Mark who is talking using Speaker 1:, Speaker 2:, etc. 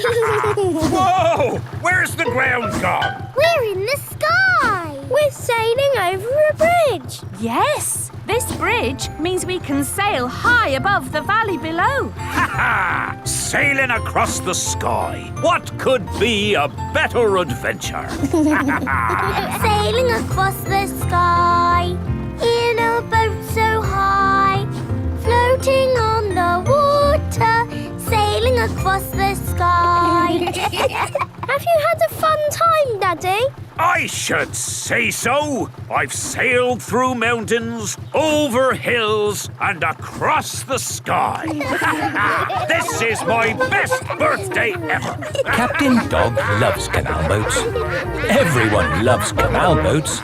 Speaker 1: Whoa! Where's the ground gone?
Speaker 2: We're in the sky.
Speaker 3: We're sailing over a bridge.
Speaker 4: Yes, this bridge means we can sail high above the valley below.
Speaker 1: Ha ha! Sailing across the sky. What could be a better adventure?
Speaker 2: Sailing across the sky in a boat so high, floating on the water, sailing across the sky.
Speaker 3: Have you had a fun time, Daddy?
Speaker 1: I should say so. I've sailed through mountains, over hills, and across the sky. This is my best birthday ever.
Speaker 5: Captain Dog loves canal boats. Everyone loves canal boats.